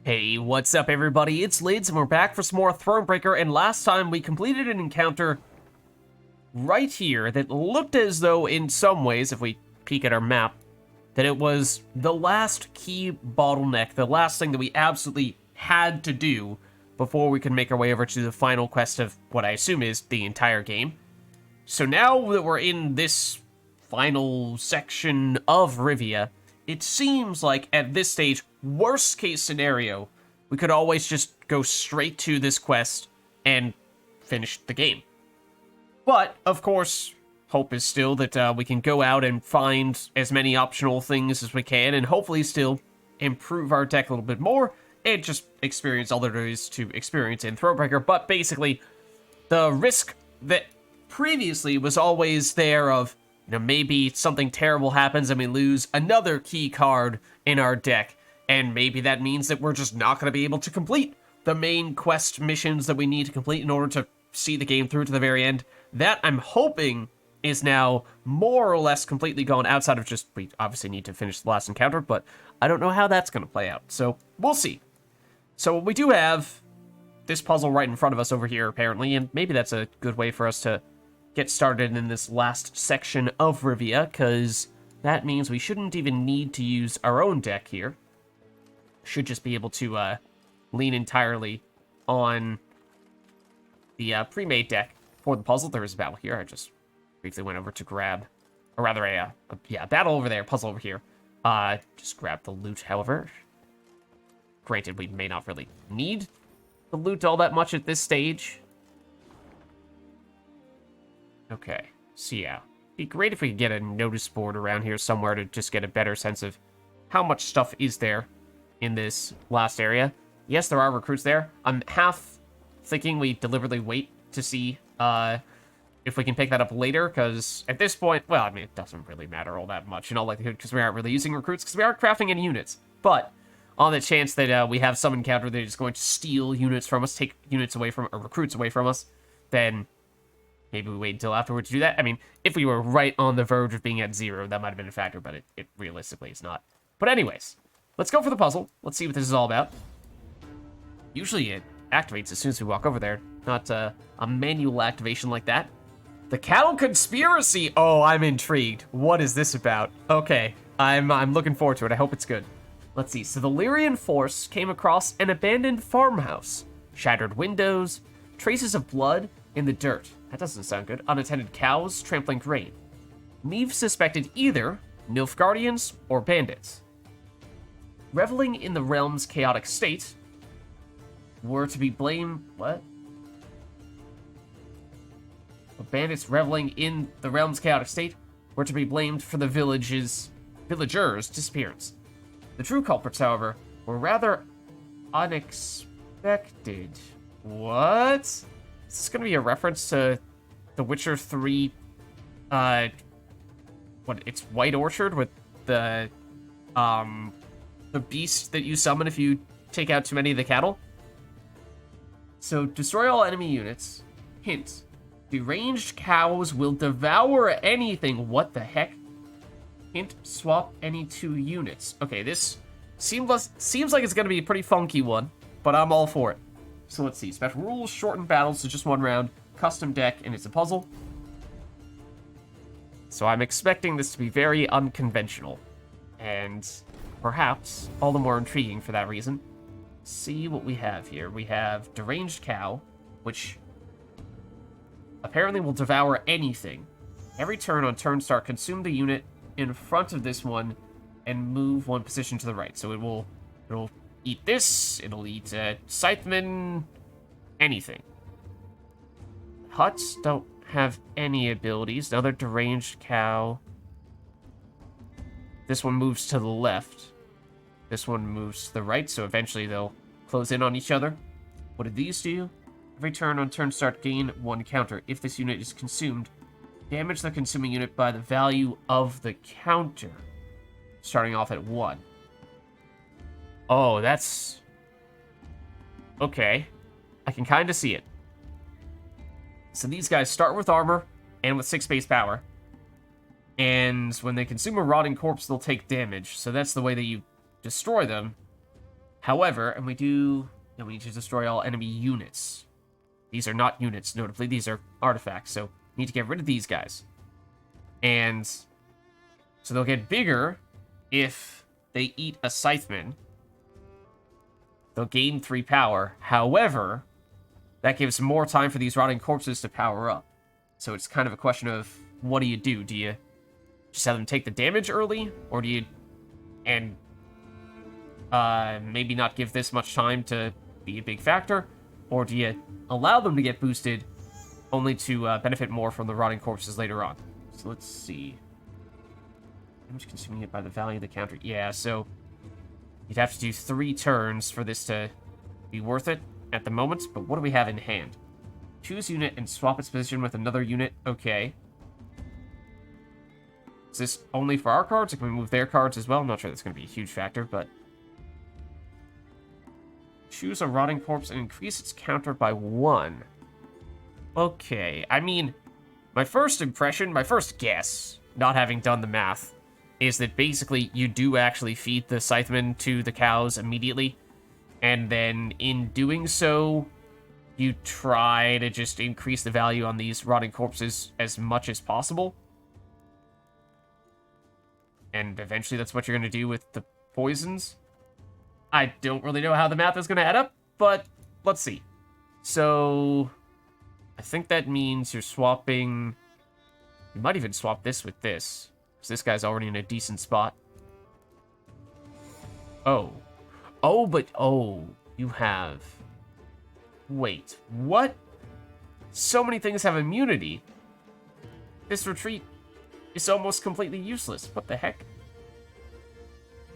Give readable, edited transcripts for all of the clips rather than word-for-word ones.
Hey, what's up everybody? It's Lyds and we're back for some more Thronebreaker, and last time we completed an encounter right here that looked as though in some ways, if we peek at our map, that it was the last key bottleneck, the last thing that we absolutely had to do before we could make our way over to the final quest of what I assume is the entire game. So now that we're in this final section of Rivia, it seems like at this stage, worst case scenario, we could always just go straight to this quest and finish the game. But, of course, hope is still that we can go out and find as many optional things as we can and hopefully still improve our deck a little bit more and just experience all there is to experience in Thronebreaker. But basically, the risk that previously was always there of, maybe something terrible happens and we lose another key card in our deck, and maybe that means that we're just not going to be able to complete the main quest missions that we need to complete in order to see the game through to the very end. That, I'm hoping, is now more or less completely gone, outside of just, we obviously need to finish the last encounter, but I don't know how that's going to play out, so we'll see. So we do have this puzzle right in front of us over here, apparently, and maybe that's a good way for us to get started in this last section of Rivia, because that means we shouldn't even need to use our own deck here. Should just be able to lean entirely on the pre-made deck for the puzzle. There is a battle here. I just briefly went over to grab, or rather a battle over there, puzzle over here. Just grab the loot, however. Granted, we may not really need the loot all that much at this stage. Okay, so yeah, it'd be great if we could get a notice board around here somewhere to just get a better sense of how much stuff is there in this last area. Yes, there are recruits there. I'm half thinking we deliberately wait to see if we can pick that up later, because at this point, well, I mean, it doesn't really matter all that much in all likelihood, because we aren't really using recruits, because we aren't crafting any units. But on the chance that we have some encounter that is going to steal units from us, take units away from, or recruits away from us, then maybe we wait until afterward to do that. I mean, if we were right on the verge of being at 0, that might have been a factor, but it realistically is not. But anyways, let's go for the puzzle. Let's see what this is all about. Usually it activates as soon as we walk over there, not a manual activation like that. The cattle conspiracy! Oh, I'm intrigued. What is this about? Okay, I'm looking forward to it. I hope it's good. Let's see. So the Lyrian force came across an abandoned farmhouse. Shattered windows, traces of blood in the dirt. That doesn't sound good. Unattended cows trampling grain. Meve suspected either Nilfgaardians or bandits. Reveling in the realm's chaotic state were to be blamed... What? Bandits reveling in the realm's chaotic state were to be blamed for the villagers' disappearance. The true culprits, however, were rather unexpected. What? Is this going to be a reference to The Witcher 3, it's White Orchard with the beast that you summon if you take out too many of the cattle? So, destroy all enemy units. Hint. Deranged cows will devour anything. What the heck? Hint, swap any 2 units. Okay, this seems like it's going to be a pretty funky one, but I'm all for it. So let's see. Special rules, shorten battles to just 1 round, custom deck, and it's a puzzle. So I'm expecting this to be very unconventional, and perhaps all the more intriguing for that reason. See what we have here. We have Deranged Cow, which apparently will devour anything. Every turn on turn start, consume the unit in front of this one and move 1 position to the right. So it'll eat this, it'll eat Scytheman, anything. Huts don't have any abilities. Another Deranged Cow. This one moves to the left. This one moves to the right, so eventually they'll close in on each other. What did these do? Every turn on turn start, gain 1 counter. If this unit is consumed, damage the consuming unit by the value of the counter, starting off at 1. Oh, that's... okay. I can kind of see it. So these guys start with armor and with 6 base power. And when they consume a rotting corpse, they'll take damage. So that's the way that you destroy them. However, and we need to destroy all enemy units. These are not units, notably. These are artifacts, so we need to get rid of these guys. And so they'll get bigger if they eat a Scytheman. They'll gain 3 power. However, that gives more time for these rotting corpses to power up. So it's kind of a question of, what do you do? Do you just have them take the damage early? Or do you... and maybe not give this much time to be a big factor? Or do you allow them to get boosted only to benefit more from the rotting corpses later on? So let's see. Damage consuming it by the value of the counter. Yeah, so you'd have to do 3 turns for this to be worth it at the moment. But what do we have in hand? Choose unit and swap its position with another unit. Okay. Is this only for our cards, or can we move their cards as well? I'm not sure that's going to be a huge factor, but... choose a rotting corpse and increase its counter by 1. Okay, I mean, my first impression, my first guess, not having done the math, is that basically you do actually feed the Scytheman to the cows immediately, and then in doing so, you try to just increase the value on these rotting corpses as much as possible. And eventually that's what you're going to do with the poisons. I don't really know how the math is going to add up, but let's see. So, I think that means you're swapping... you might even swap this with this, because this guy's already in a decent spot. Oh. Oh, but... oh, you have... wait, what? So many things have immunity. This retreat is almost completely useless. What the heck?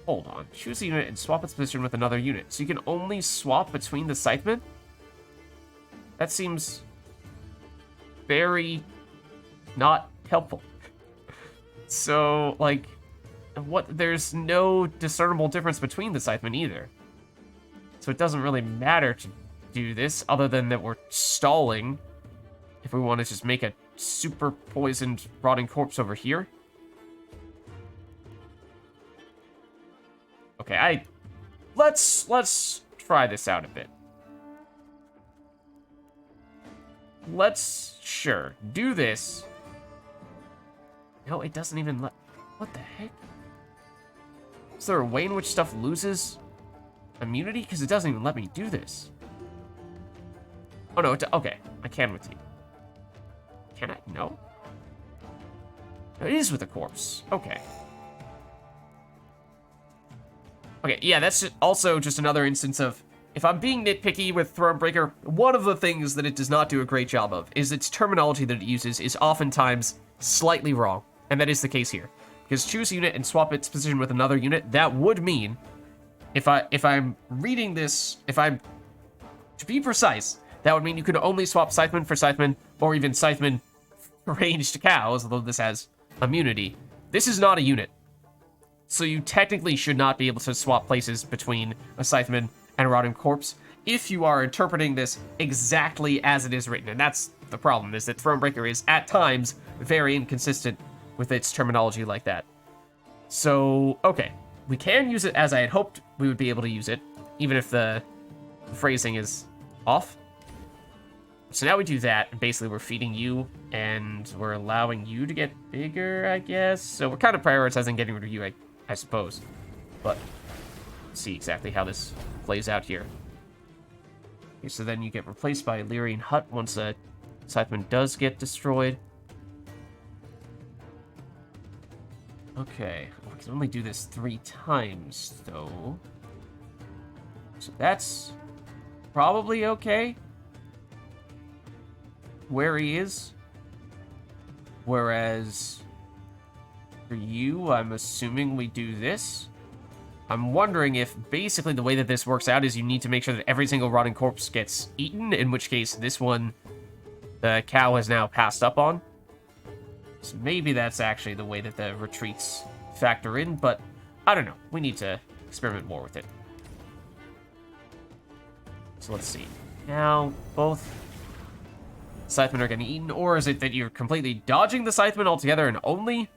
Hold on. Choose a unit and swap its position with another unit. So you can only swap between the Scythemen? That seems very not helpful. So, like, what? There's no discernible difference between the Scythemen either. So it doesn't really matter to do this, other than that we're stalling if we want to just make a super poisoned rotting corpse over here. Okay, let's try this out a bit. Let's, sure, do this. No, it doesn't even let... what the heck? Is there a way in which stuff loses immunity? Because it doesn't even let me do this. Oh, no, okay, I can with you. Can I? No? It is with a corpse. Okay. Okay, yeah, that's also just another instance of, if I'm being nitpicky with Thronebreaker, one of the things that it does not do a great job of is its terminology that it uses is oftentimes slightly wrong, and that is the case here. Because choose a unit and swap its position with another unit, that would mean, if I'm reading this, to be precise, that would mean you could only swap Scytheman for Scytheman, or even Scytheman ranged cows, although this has immunity. This is not a unit. So you technically should not be able to swap places between a Scytheman and a rotting corpse if you are interpreting this exactly as it is written. And that's the problem, is that Thronebreaker is, at times, very inconsistent with its terminology like that. So, okay. We can use it as I had hoped we would be able to use it, even if the phrasing is off. So now we do that, and basically we're feeding you, and we're allowing you to get bigger, I guess. So we're kind of prioritizing getting rid of you, I suppose. But let's see exactly how this plays out here. Okay, so then you get replaced by a Lyrian hut once a Scytheman does get destroyed. Okay, we can only do this 3 times, though. So that's probably okay where he is. Whereas for you, I'm assuming we do this. I'm wondering if basically the way that this works out is you need to make sure that every single rotting corpse gets eaten, in which case this one, the cow has now passed up on. So maybe that's actually the way that the retreats factor in, but I don't know. We need to experiment more with it. So let's see. Now, both Scythemen are getting eaten, or is it that you're completely dodging the Scythemen altogether and only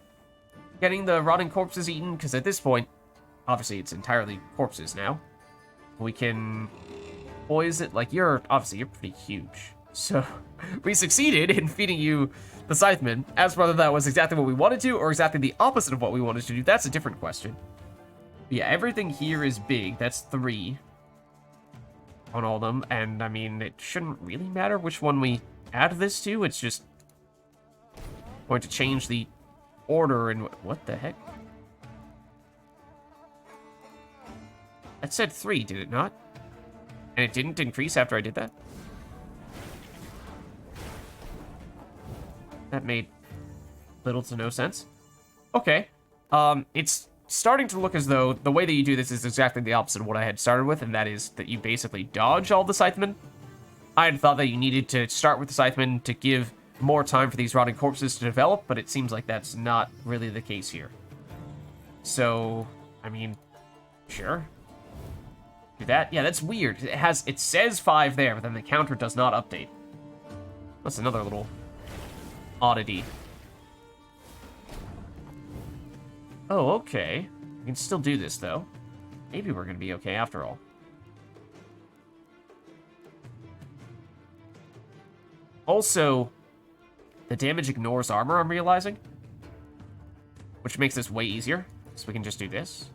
getting the rotting corpses eaten? Because at this point, obviously it's entirely corpses now. We can poison, like, obviously you're pretty huge. So, we succeeded in feeding you the Scytheman. As whether that was exactly what we wanted to, or exactly the opposite of what we wanted to do, that's a different question. But yeah, everything here is big. That's 3 on all of them. And, I mean, it shouldn't really matter which one we add this to. It's just going to change the order and... What the heck? That said 3, did it not? And it didn't increase after I did that? That made little to no sense. Okay. It's starting to look as though the way that you do this is exactly the opposite of what I had started with, and that is that you basically dodge all the Scythemen. I had thought that you needed to start with the Scythemen to give more time for these rotting corpses to develop, but it seems like that's not really the case here. So, I mean, sure. Do that? Yeah, that's weird. It says 5 there, but then the counter does not update. That's another little oddity. Oh, okay. We can still do this, though. Maybe we're gonna be okay after all. Also, the damage ignores armor, I'm realizing. Which makes this way easier. So we can just do this.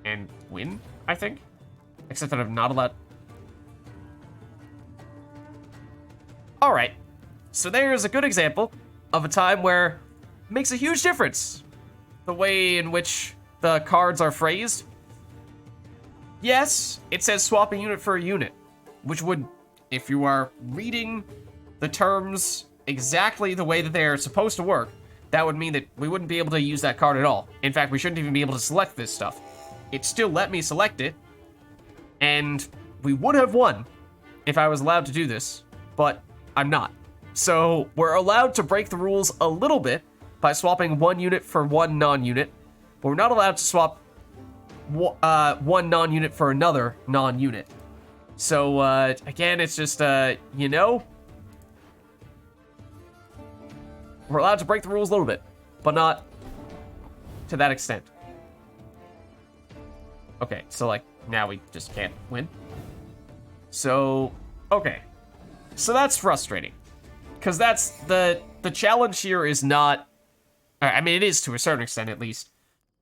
And win, I think. Except that I'm not allowed... Alright. So there's a good example of a time where it makes a huge difference. The way in which the cards are phrased. Yes, it says swap a unit for a unit. Which would, if you are reading the terms exactly the way that they are supposed to work, that would mean that we wouldn't be able to use that card at all. In fact, we shouldn't even be able to select this stuff. It still let me select it, and we would have won if I was allowed to do this, but I'm not. So we're allowed to break the rules a little bit by swapping one unit for one non-unit, but we're not allowed to swap one non-unit for another non-unit. So, again, it's just, you know, we're allowed to break the rules a little bit, but not to that extent. Okay, so, like, now we just can't win. So, okay. So that's frustrating. Because that's, the challenge here is not, I mean, it is to a certain extent, at least,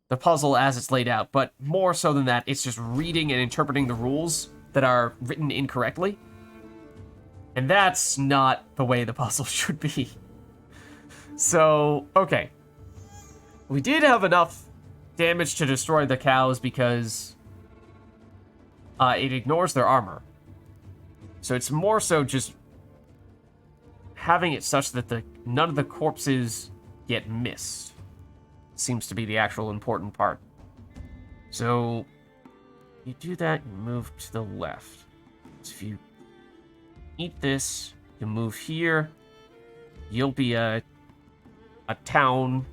the puzzle as it's laid out, but more so than that, it's just reading and interpreting the rules that are written incorrectly. And that's not the way the puzzle should be. So, okay. We did have enough damage to destroy the cows because it ignores their armor. So it's more so just having it such that none of the corpses get missed. Seems to be the actual important part. So you do that, you move to the left. So if you eat this, you move here, you'll be a town,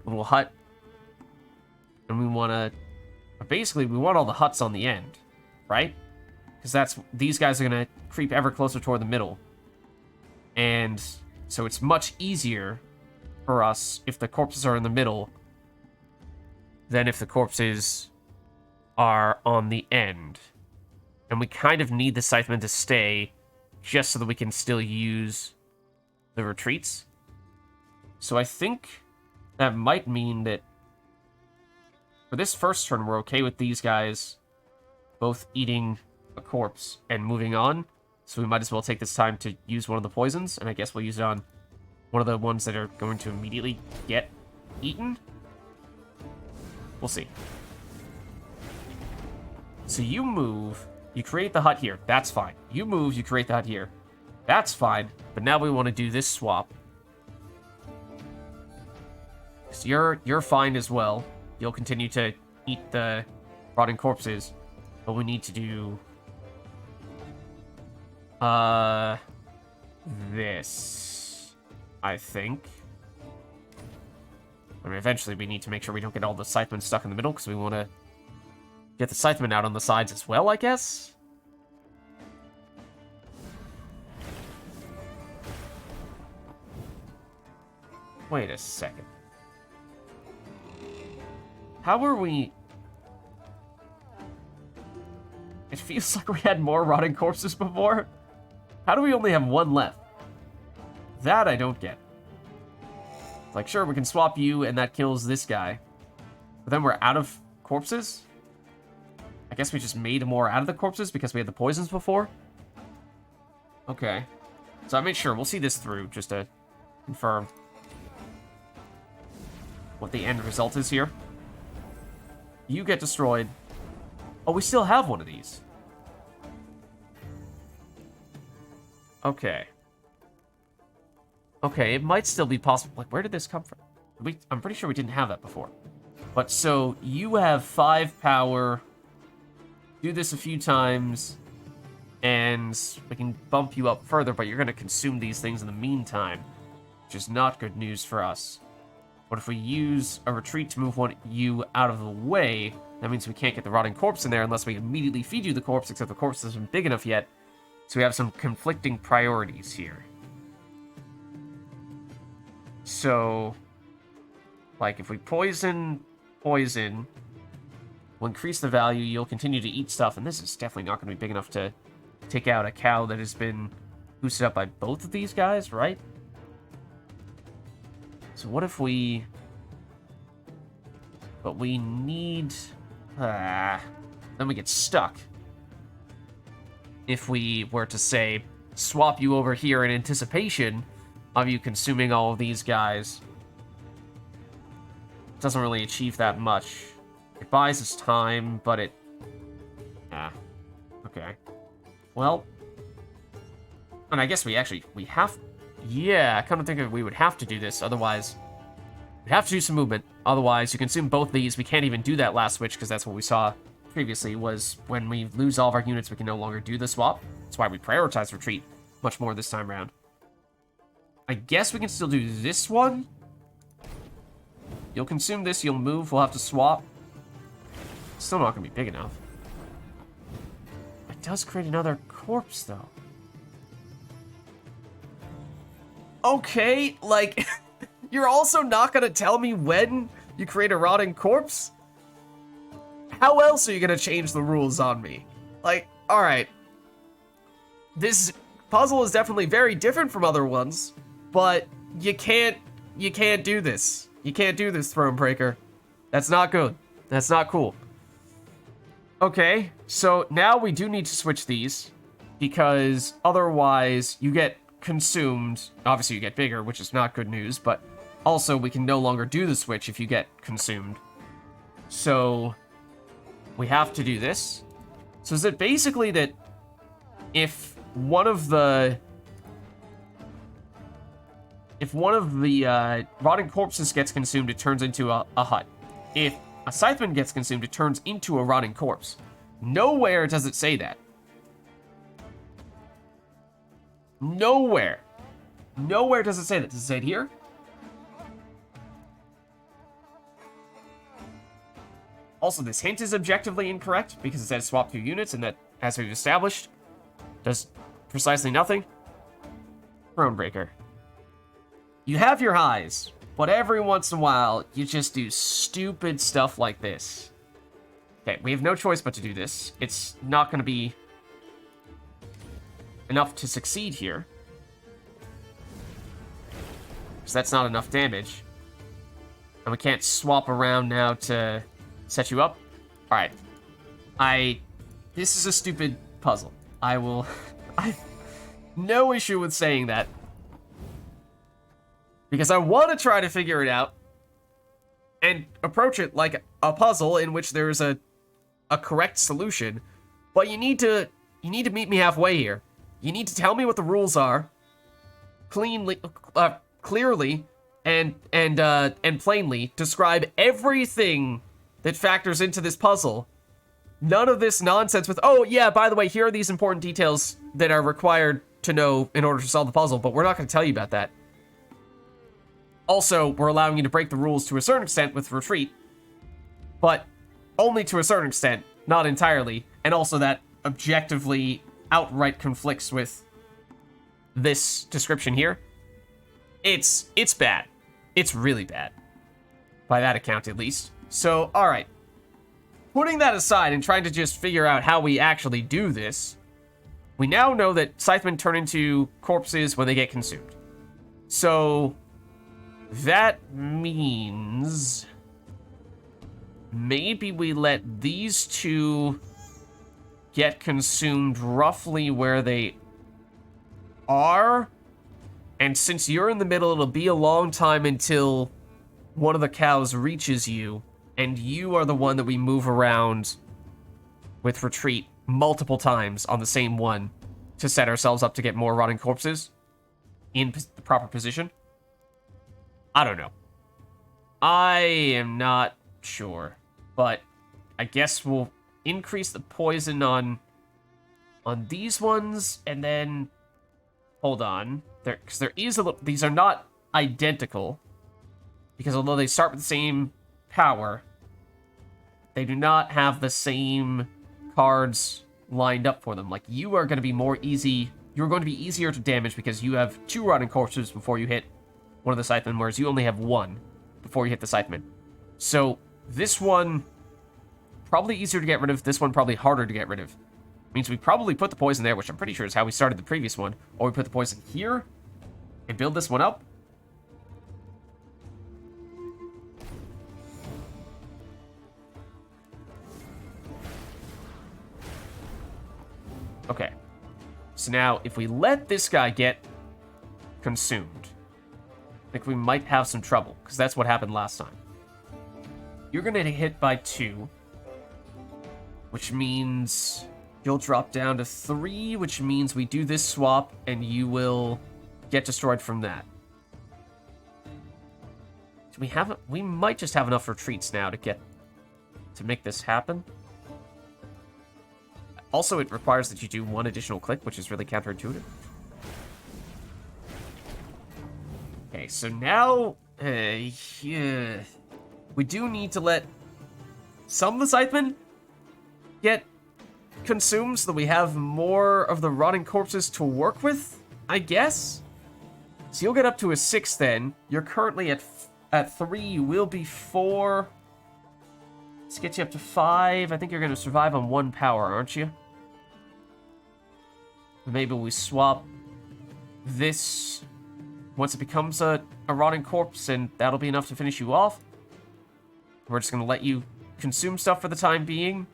a little hut. And we want to, basically we want all the huts on the end, right? Because these guys are going to creep ever closer toward the middle. And so it's much easier for us if the corpses are in the middle than if the corpses are on the end. And we kind of need the Scythemen to stay just so that we can still use the retreats. So I think that might mean that for this first turn, we're okay with these guys both eating a corpse and moving on. So we might as well take this time to use one of the poisons, and I guess we'll use it on one of the ones that are going to immediately get eaten. We'll see. So you move, you create the hut here. That's fine. You move, you create the hut here. That's fine. But now we want to do this swap. So you're fine as well. You'll continue to eat the rotting corpses. But we need to do this, I think. I mean, eventually we need to make sure we don't get all the Scythemen stuck in the middle, because we want to get the Scythemen out on the sides as well, I guess? Wait a second. How are we... It feels like we had more rotting corpses before. How do we only have one left? That I don't get. Like, sure, we can swap you, and that kills this guy. But then we're out of corpses? I guess we just made more out of the corpses because we had the poisons before? Okay. So I made sure. We'll see this through, just to confirm what the end result is here. You get destroyed. Oh, we still have one of these. Okay. Okay, it might still be possible. Like, where did this come from? I'm pretty sure we didn't have that before. But, so, you have 5 power. Do this a few times. And we can bump you up further, but you're going to consume these things in the meantime. Which is not good news for us. But if we use a retreat to move you out of the way, that means we can't get the rotting corpse in there unless we immediately feed you the corpse, except the corpse isn't big enough yet. So we have some conflicting priorities here. So, like, if we poison, we'll increase the value, you'll continue to eat stuff, and this is definitely not going to be big enough to take out a cow that has been boosted up by both of these guys, right? So what if we... But we need... then we get stuck. If we were to, say, swap you over here in anticipation of you consuming all of these guys, it doesn't really achieve that much. It buys us time, but it... Okay. Well... And I guess we have... Yeah, I kind of think we would have to do this, otherwise... We'd have to do some movement. Otherwise, you consume both these. We can't even do that last switch, because that's what we saw previously, was when we lose all of our units, we can no longer do the swap. That's why we prioritize retreat much more this time around. I guess we can still do this one. You'll consume this, you'll move, we'll have to swap. Still not going to be big enough. It does create another corpse, though. Okay, like, you're also not going to tell me when you create a rotting corpse? How else are you going to change the rules on me? Like, alright. This puzzle is definitely very different from other ones, but you can't do this. You can't do this, Thronebreaker. That's not good. That's not cool. Okay, so now we do need to switch these, because otherwise you get consumed. Obviously you get bigger, which is not good news, but also we can no longer do the switch if you get consumed. So we have to do this. So is it basically that if one of the rotting corpses gets consumed, it turns into a hut. If a Scytheman gets consumed, it turns into a rotting corpse. Nowhere does it say that. Nowhere. Nowhere does it say that. Does it say it here? Also, this hint is objectively incorrect because it says swap 2 units, and that, as we've established, does precisely nothing. Thronebreaker. You have your highs, but every once in a while, you just do stupid stuff like this. Okay, we have no choice but to do this. It's not going to be enough to succeed here. Because that's not enough damage. And we can't swap around now to set you up. Alright. This is a stupid puzzle. I've no issue with saying that. Because I want to try to figure it out and approach it like a puzzle in which there is a correct solution. But you need to meet me halfway here. You need to tell me what the rules are, clearly, and plainly describe everything that factors into this puzzle. None of this nonsense with, oh yeah, by the way, here are these important details that are required to know in order to solve the puzzle, but we're not going to tell you about that. Also, we're allowing you to break the rules to a certain extent with retreat, but only to a certain extent, not entirely, and also that objectively outright conflicts with this description here. It's bad. It's really bad. By that account, at least. So, alright. putting that aside and trying to just figure out how we actually do this, we now know that Scythemen turn into corpses when they get consumed. So that means maybe we let these two get consumed roughly where they are. And since you're in the middle, it'll be a long time until one of the cows reaches you, and you are the one that we move around with retreat multiple times on the same one to set ourselves up to get more rotting corpses in the proper position. I don't know. I am not sure, but I guess we'll increase the poison on these ones, and then hold on, because there is a little. These are not identical, because although they start with the same power, they do not have the same cards lined up for them. Like, you are going to be more easy. You're going to be easier to damage because you have 2 rotting corpses before you hit one of the Scythemen, whereas you only have 1 before you hit the Scythemen. So this one probably easier to get rid of. This one probably harder to get rid of. Means we probably put the poison there, which I'm pretty sure is how we started the previous one, or we put the poison here and build this one up. Okay. So now, if we let this guy get consumed, I think we might have some trouble, because that's what happened last time. You're going to hit by 2, which means you'll drop down to 3, which means we do this swap, and you will get destroyed from that. Do we have? We might just have enough retreats now to make this happen. Also, it requires that you do 1 additional click, which is really counterintuitive. Okay, so now yeah, we do need to let some of the Scythemen get consumed so that we have more of the rotting corpses to work with, I guess. So you'll get up to a 6 then. You're currently at 3. You will be 4. Let's get you up to 5. I think you're going to survive on 1 power, aren't you? Maybe we swap this once it becomes a rotting corpse, and that'll be enough to finish you off. We're just going to let you consume stuff for the time being.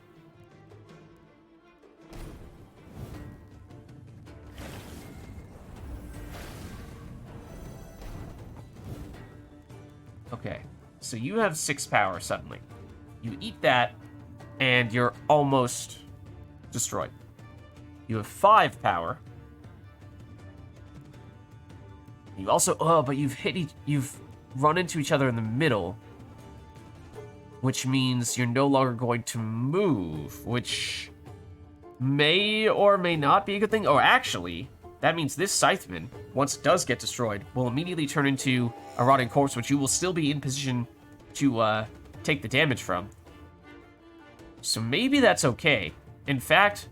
Okay, so you have 6 power suddenly. You eat that, and you're almost destroyed. You have 5 power. You also, but you've run into each other in the middle, which means you're no longer going to move, which may or may not be a good thing. Oh, actually, that means this Scytheman, once it does get destroyed, will immediately turn into a rotting corpse, which you will still be in position to take the damage from. So maybe that's okay. In fact,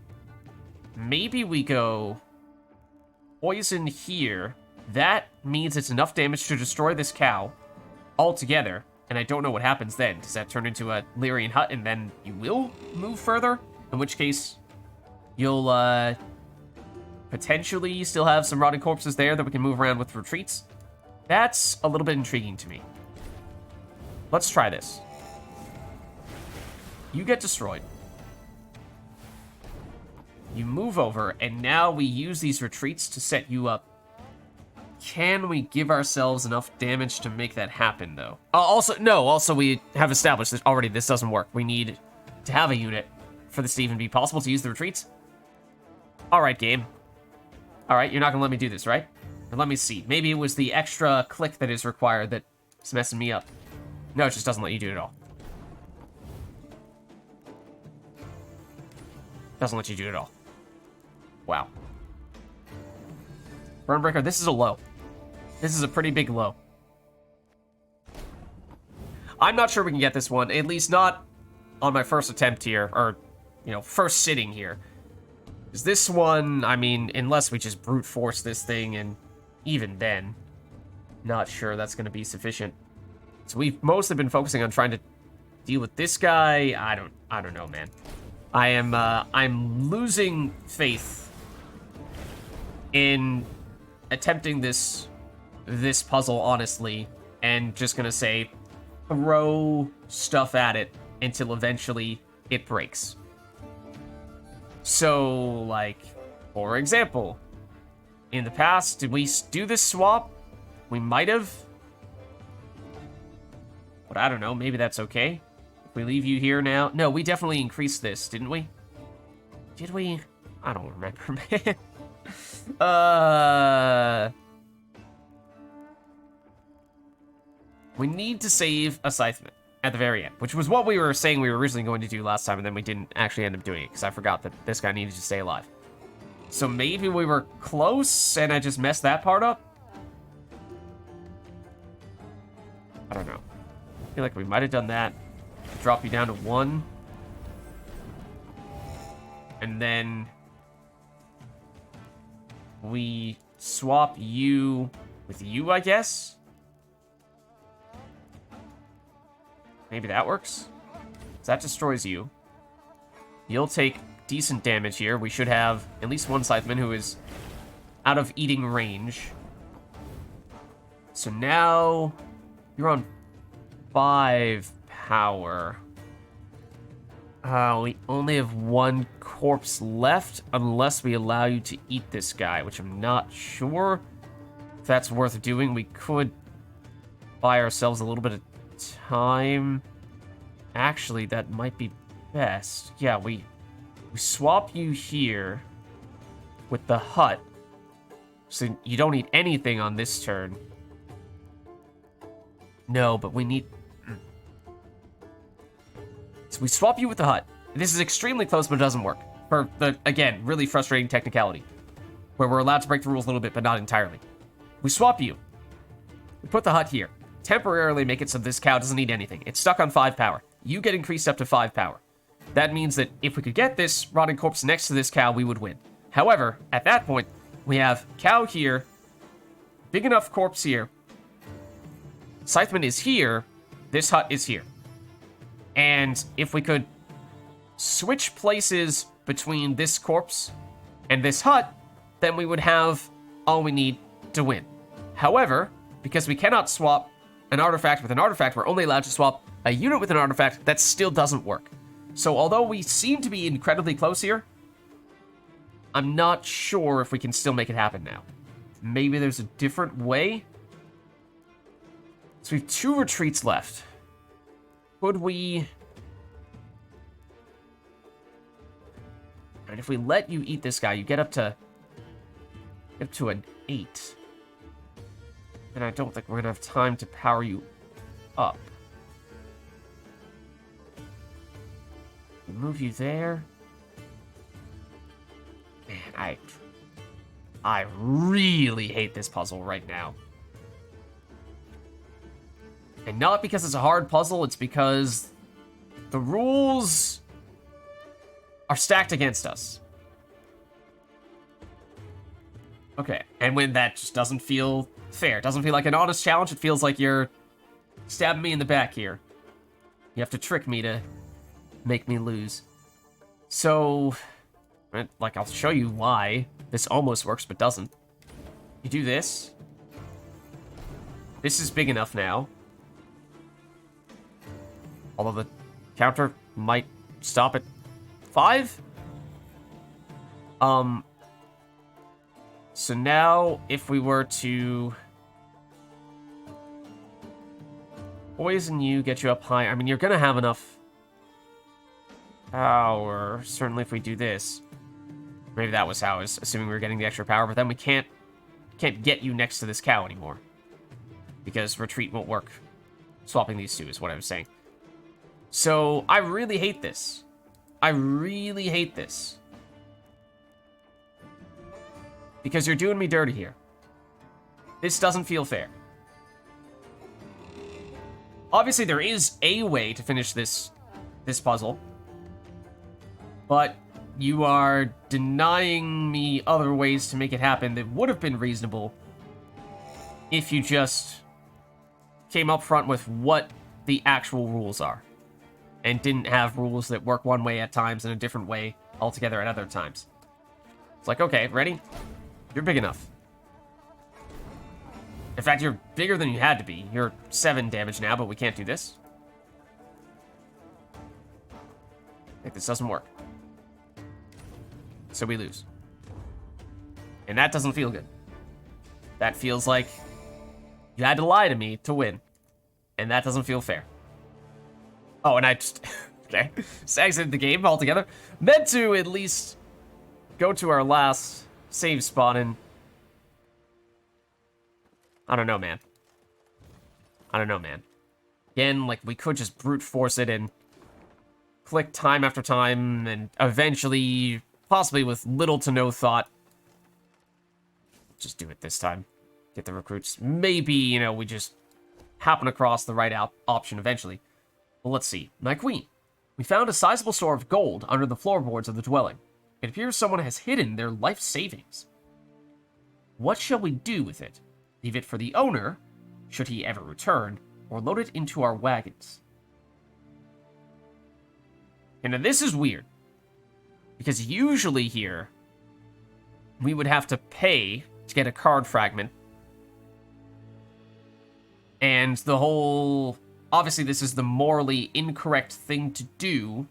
maybe we go poison here. That means it's enough damage to destroy this cow altogether. And I don't know what happens then. Does that turn into a Lyrian hut and then you will move further? In which case, you'll potentially still have some rotting corpses there that we can move around with retreats. That's a little bit intriguing to me. Let's try this. You get destroyed. You move over, and now we use these retreats to set you up. Can we give ourselves enough damage to make that happen, though? Also, we have established that already this doesn't work. We need to have a unit for this to even be possible to use the retreats. All right, game. All right, you're not going to let me do this, right? And let me see. Maybe it was the extra click that is required that's messing me up. No, it just doesn't let you do it at all. Doesn't let you do it at all. Wow. Thronebreaker, this is a low. This is a pretty big low. I'm not sure we can get this one, at least not on my first attempt here, or, first sitting here. Because this one, I mean, unless we just brute force this thing, and even then, not sure that's going to be sufficient. So we've mostly been focusing on trying to deal with this guy. I don't know, man. I'm losing faith in attempting this puzzle, honestly, and just gonna say, throw stuff at it until eventually it breaks. So, like, for example, in the past, did we do this swap? We might have. But I don't know, maybe that's okay. If we leave you here now. No, we definitely increased this, didn't we? Did we? I don't remember, man. We need to save a Scytheman at the very end, which was what we were saying we were originally going to do last time, and then we didn't actually end up doing it, because I forgot that this guy needed to stay alive. So maybe we were close, and I just messed that part up? I don't know. I feel like we might have done that. Drop you down to 1. And then we swap you with you, I guess? Maybe that works? So that destroys you. You'll take decent damage here. We should have at least one Scytheman who is out of eating range. So now you're on 5 power. We only have 1 corpse left unless we allow you to eat this guy, which I'm not sure if that's worth doing. We could buy ourselves a little bit of time. Actually, that might be best. Yeah, we swap you here with the hut, so you don't need anything on this turn. No, but we need... So we swap you with the hut. This is extremely close, but it doesn't work. For the, again, really frustrating technicality, where we're allowed to break the rules a little bit, but not entirely. We swap you. We put the hut here. Temporarily make it so this cow doesn't need anything. It's stuck on 5 power. You get increased up to 5 power. That means that if we could get this rotting corpse next to this cow, we would win. However, at that point, we have cow here, big enough corpse here, Scytheman is here, this hut is here. And if we could switch places between this corpse and this hut, then we would have all we need to win. However, because we cannot swap an artifact with an artifact, we're only allowed to swap a unit with an artifact. That still doesn't work. So although we seem to be incredibly close here, I'm not sure if we can still make it happen now. Maybe there's a different way. So we have 2 retreats left. Could we... And if we let you eat this guy, you get up to an 8. And I don't think we're gonna have time to power you up. Move you there. Man, I really hate this puzzle right now. And not because it's a hard puzzle, it's because the rules are stacked against us. Okay, and when that just doesn't feel fair, doesn't feel like an honest challenge, it feels like you're stabbing me in the back here. You have to trick me to make me lose. So, like, I'll show you why this almost works but doesn't. You do this. This is big enough now. Although the counter might stop at 5. So now, if we were to poison you, get you up high, I mean, you're gonna have enough power, certainly if we do this. Maybe that was how I was assuming we were getting the extra power, but then we can't get you next to this cow anymore. Because retreat won't work. Swapping these two is what I was saying. So, I really hate this. I really hate this. Because you're doing me dirty here. This doesn't feel fair. Obviously, there is a way to finish this puzzle. But you are denying me other ways to make it happen that would have been reasonable if you just came up front with what the actual rules are. and didn't have rules that work one way at times and a different way altogether at other times. It's like, okay, ready? You're big enough. In fact, you're bigger than you had to be. You're 7 damage now, but we can't do this. I think this doesn't work. So we lose. And that doesn't feel good. That feels like you had to lie to me to win. And that doesn't feel fair. Oh, and I just... okay. Just exited the game altogether. Meant to at least go to our last save spot and... I don't know, man. I don't know, man. Again, like, we could just brute force it and click time after time and eventually, possibly with little to no thought, just do it this time. Get the recruits. Maybe, you know, we just happen across the right option eventually. Well, let's see. My queen. We found a sizable store of gold under the floorboards of the dwelling. It appears someone has hidden their life savings. What shall we do with it? Leave it for the owner, should he ever return, or load it into our wagons? And now this is weird, because usually here, we would have to pay to get a card fragment. And the whole... obviously, this is the morally incorrect thing to do.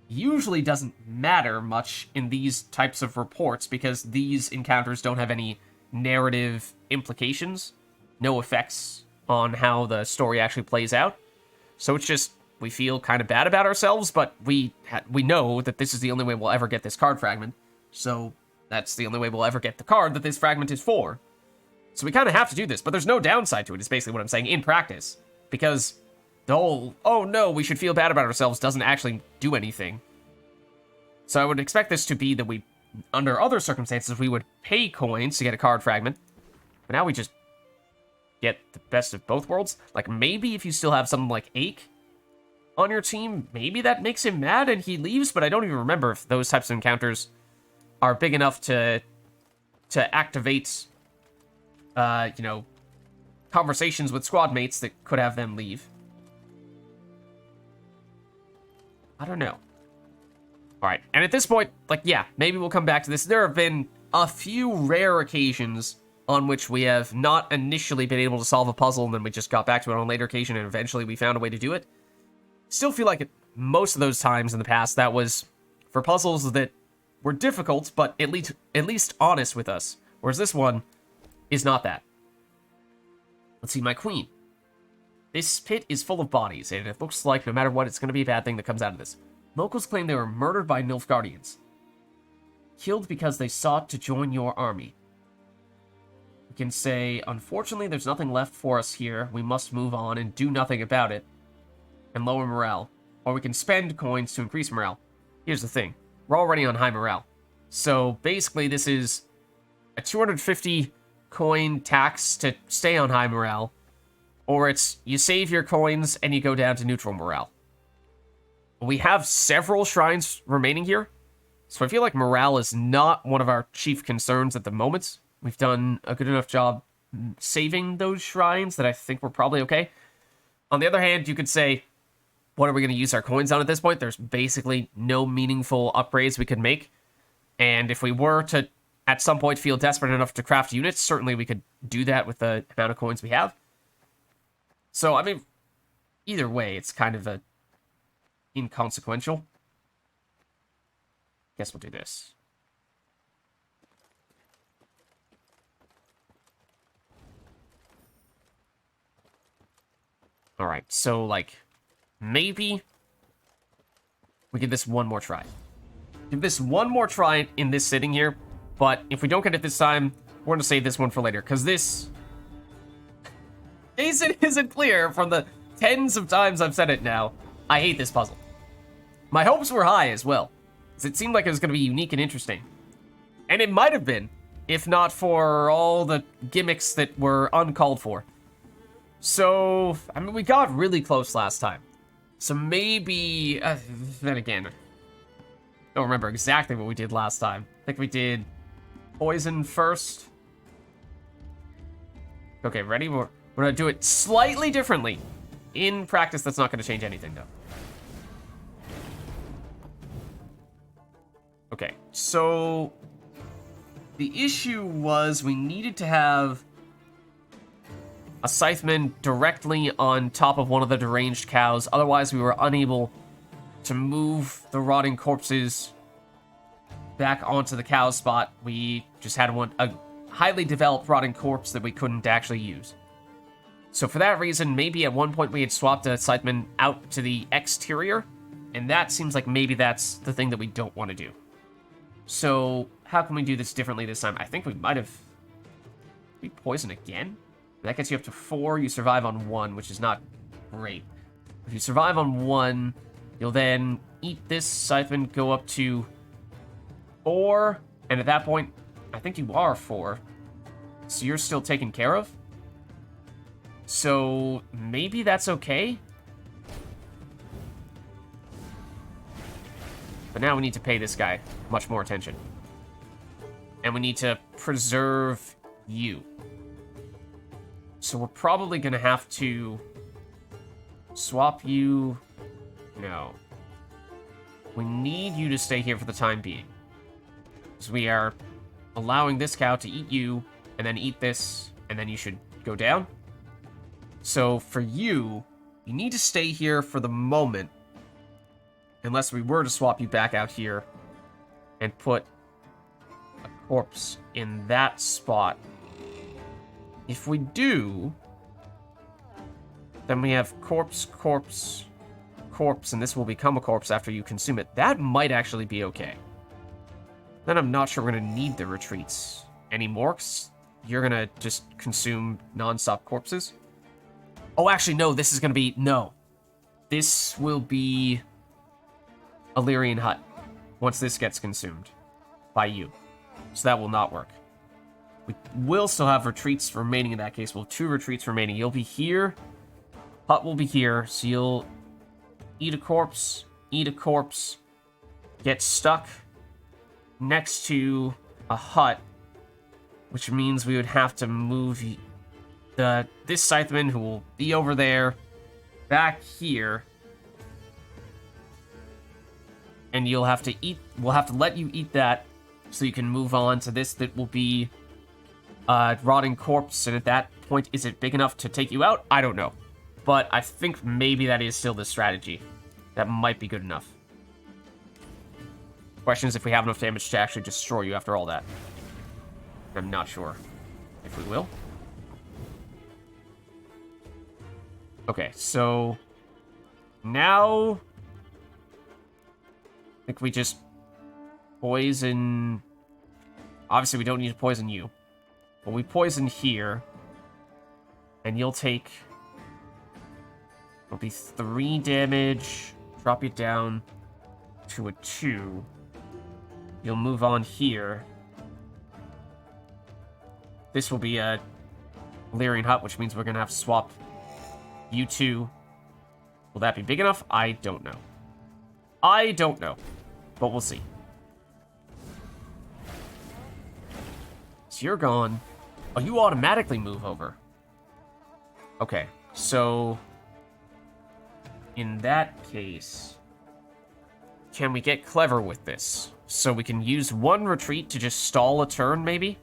Usually doesn't matter much in these types of reports, because these encounters don't have any narrative implications, no effects on how the story actually plays out. So it's just, we feel kind of bad about ourselves, but we know that this is the only way we'll ever get this card fragment. So that's the only way we'll ever get the card that this fragment is for. So we kind of have to do this, but there's no downside to it, is basically what I'm saying, in practice. Because the whole, oh no, we should feel bad about ourselves doesn't actually do anything. So I would expect this to be that we, under other circumstances, we would pay coins to get a card fragment. But now we just get the best of both worlds. Like, maybe if you still have something like Ache on your team, maybe that makes him mad and he leaves, but I don't even remember if those types of encounters are big enough to activate, you know, conversations with squad mates that could have them leave. I don't know. Alright, and at this point, like, yeah, maybe we'll come back to this. There have been a few rare occasions on which we have not initially been able to solve a puzzle, and then we just got back to it on a later occasion, and eventually we found a way to do it. Still feel like most of those times in the past, that was for puzzles that were difficult, but at least honest with us. Whereas this one is not that. Let's see, my queen. This pit is full of bodies, and it looks like no matter what, it's going to be a bad thing that comes out of this. Locals claim they were murdered by Nilfgaardians. Killed because they sought to join your army. We can say, unfortunately, there's nothing left for us here. We must move on and do nothing about it. And lower morale. Or we can spend coins to increase morale. Here's the thing. We're already on high morale. So, basically, this is a 250 coin tax to stay on high morale. Or it's, you save your coins and you go down to neutral morale. We have several shrines remaining here, so I feel like morale is not one of our chief concerns at the moment. We've done a good enough job saving those shrines that I think we're probably okay. On the other hand, you could say, what are we going to use our coins on at this point? There's basically no meaningful upgrades we could make, and if we were to, at some point, feel desperate enough to craft units, certainly we could do that with the amount of coins we have. So, I mean, either way, it's kind of a inconsequential. Guess we'll do this. Alright, so, like, maybe we give this one more try. Give this one more try in this sitting here, but if we don't get it this time, we're going to save this one for later, because this... Jason isn't clear from the tens of times I've said it now. I hate this puzzle. My hopes were high as well, because it seemed like it was going to be unique and interesting. And it might have been, if not for all the gimmicks that were uncalled for. So, I mean, we got really close last time. So maybe, then again, I don't remember exactly what we did last time. I think we did poison first. Okay, ready? We're going to do it slightly differently. In practice, that's not going to change anything, though. Okay, so the issue was we needed to have a Scytheman directly on top of one of the deranged cows. Otherwise, we were unable to move the rotting corpses back onto the cow spot. We just had a highly developed rotting corpse that we couldn't actually use. So for that reason, maybe at one point we had swapped a Scytheman out to the exterior, and that seems like maybe that's the thing that we don't want to do. So how can we do this differently this time? I think we might have... We poison again? That gets you up to 4. You survive on 1, which is not great. If you survive on 1, you'll then eat this Scytheman, go up to 4, and at that point, I think you are 4. So you're still taken care of. So maybe that's okay. But now we need to pay this guy much more attention. And we need to preserve you. So we're probably going to have to swap you. No. We need you to stay here for the time being. Because we are allowing this cow to eat you, and then eat this, and then you should go down. So for you, you need to stay here for the moment. Unless we were to swap you back out here and put a corpse in that spot. If we do, then we have corpse, corpse, corpse, and this will become a corpse after you consume it. That might actually be okay. Then I'm not sure we're going to need the retreats anymore, because you're going to just consume non-stop corpses. Oh, actually, no, this is going to be... No. This will be a Lyrian hut once this gets consumed by you. So that will not work. We will still have retreats remaining in that case. We'll have 2 retreats remaining. You'll be here. Hut will be here. So you'll eat a corpse, get stuck next to a hut, which means we would have to move this Scytheman, who will be over there, back here. And you'll have to eat, we'll have to let you eat that so you can move on to this that will be a rotting corpse. And at that point, is it big enough to take you out? I don't know. But I think maybe that is still the strategy. That might be good enough. Question is if we have enough damage to actually destroy you after all that. I'm not sure if we will. Okay, so now I think we just poison... Obviously, we don't need to poison you. But we poison here. And you'll take... It'll be 3 damage. Drop you down to a 2. You'll move on here. This will be a Lyrian hut, which means we're going to have to swap you 2. Will that be big enough? I don't know. I don't know. But we'll see. So you're gone. Oh, you automatically move over. Okay, so... In that case... Can we get clever with this? So we can use 1 retreat to just stall a turn, maybe?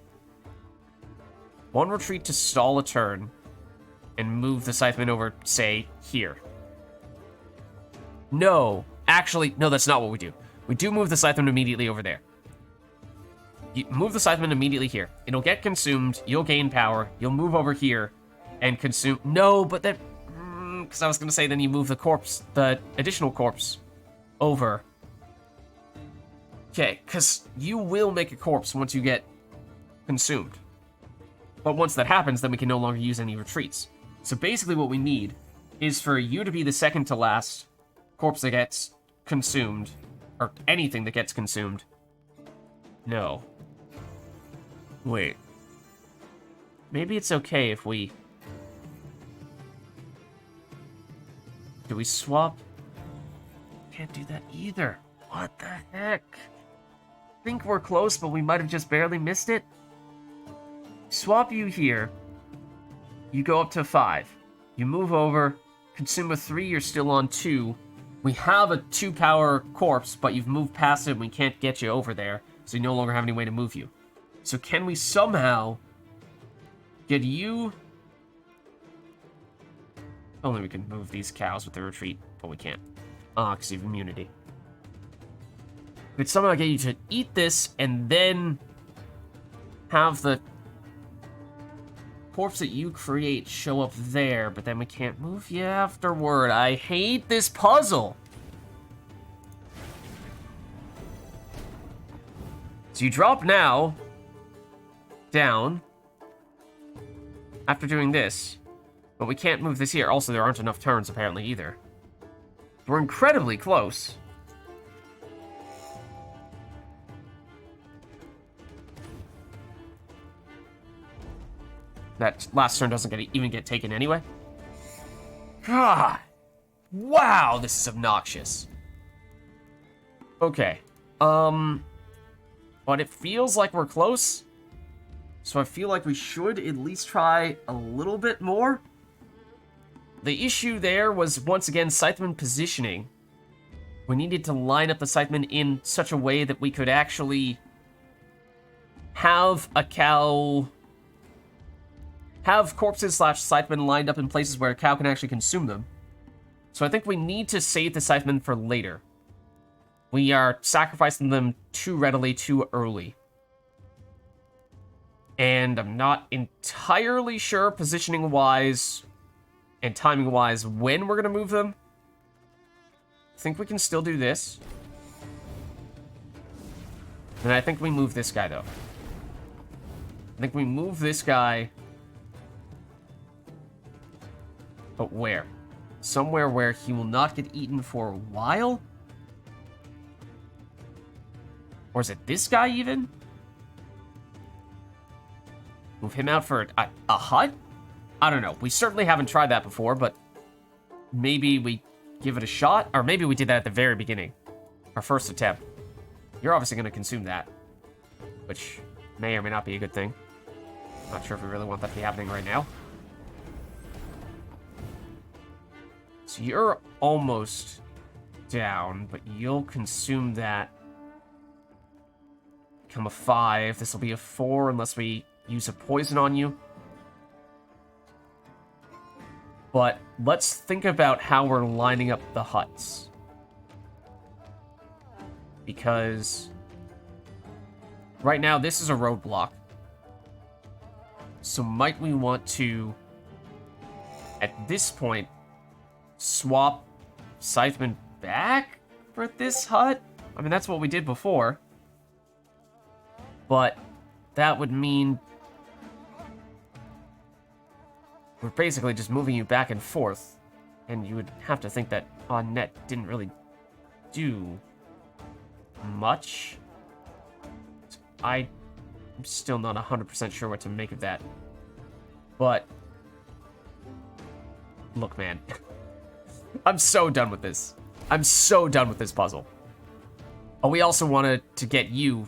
1 retreat to stall a turn. And move the Scytheman over, say, here. No. Actually, no, that's not what we do. We do move the Scytheman immediately over there. You move the Scytheman immediately here. It'll get consumed. You'll gain power. You'll move over here and consume... No, but then... Because I was going to say then you move the corpse, the additional corpse, over. Okay, because you will make a corpse once you get consumed. But once that happens, then we can no longer use any retreats. So basically what we need is for you to be the second to last corpse that gets consumed. Or anything that gets consumed. No. Wait. Maybe it's okay if we... Do we swap? Can't do that either. What the heck? I think we're close, but we might have just barely missed it. Swap you here. You go up to 5. You move over. Consume a 3, you're still on 2. We have a 2-power corpse, but you've moved past it and we can't get you over there, so we no longer have any way to move you. So can we somehow get you... Only we can move these cows with the retreat, but we can't. Because you have immunity. We could somehow get you to eat this and then have the corpse that you create show up there, but then we can't move you afterward. I hate this puzzle. So you drop now, down, after doing this, but we can't move this here. Also, there aren't enough turns apparently either. We're incredibly close. That last turn doesn't even get taken anyway. God. Wow, this is obnoxious. Okay. But it feels like we're close. So I feel like we should at least try a little bit more. The issue there was, once again, Scytheman positioning. We needed to line up the Scytheman in such a way that we could actually have a cow... have corpses / Scythemen lined up in places where a cow can actually consume them. So I think we need to save the Scythemen for later. We are sacrificing them too readily, too early. And I'm not entirely sure, positioning-wise and timing-wise, when we're going to move them. I think we can still do this. And I think we move this guy, though. I think we move this guy... But where? Somewhere where he will not get eaten for a while? Or is it this guy, even? Move him out for a hut? I don't know. We certainly haven't tried that before, but maybe we give it a shot? Or maybe we did that at the very beginning. Our first attempt. You're obviously going to consume that, which may or may not be a good thing. Not sure if we really want that to be happening right now. So you're almost down, but you'll consume that. Become a 5. This will be a 4 unless we use a poison on you. But let's think about how we're lining up the huts. Because right now this is a roadblock. So might we want to, at this point, swap Scytheman back for this hut? I mean, that's what we did before. But that would mean we're basically just moving you back and forth. And you would have to think that on net didn't really do much. I'm still not 100% sure what to make of that. But look, man. I'm so done with this. I'm so done with this puzzle. Oh, we also wanted to get you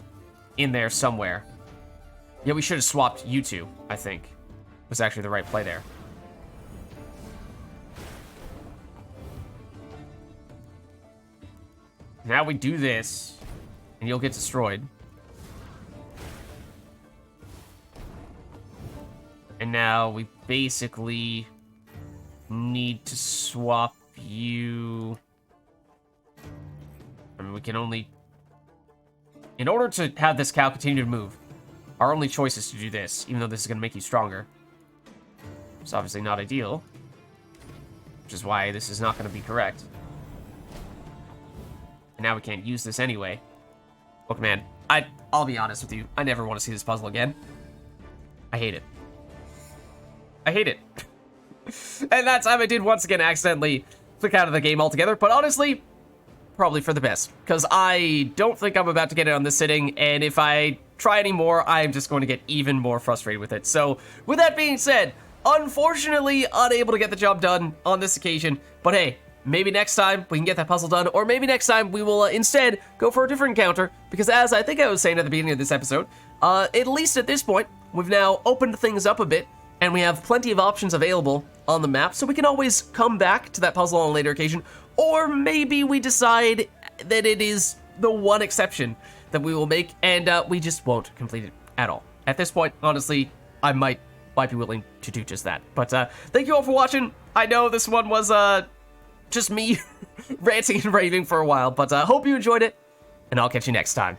in there somewhere. Yeah, we should have swapped you two, I think. Was actually the right play there. Now we do this, and you'll get destroyed. And now we basically need to swap you. I mean, we can only... In order to have this cow continue to move, our only choice is to do this, even though this is going to make you stronger. It's obviously not ideal, which is why this is not going to be correct. And now we can't use this anyway. Look, man, I'll be honest with you. I never want to see this puzzle again. I hate it. I hate it. And that time I did once again accidentally click out of the game altogether, but honestly, probably for the best, because I don't think I'm about to get it on this sitting, and if I try anymore, I'm just going to get even more frustrated with it. So, with that being said, unfortunately unable to get the job done on this occasion, but hey, maybe next time we can get that puzzle done, or maybe next time we will instead go for a different encounter, because as I think I was saying at the beginning of this episode, at least at this point, we've now opened things up a bit, and we have plenty of options available on the map, so we can always come back to that puzzle on a later occasion, or maybe we decide that it is the one exception that we will make, and we just won't complete it at all. At this point, honestly, I might be willing to do just that. But thank you all for watching. I know this one was just me ranting and raving for a while, but I hope you enjoyed it, and I'll catch you next time.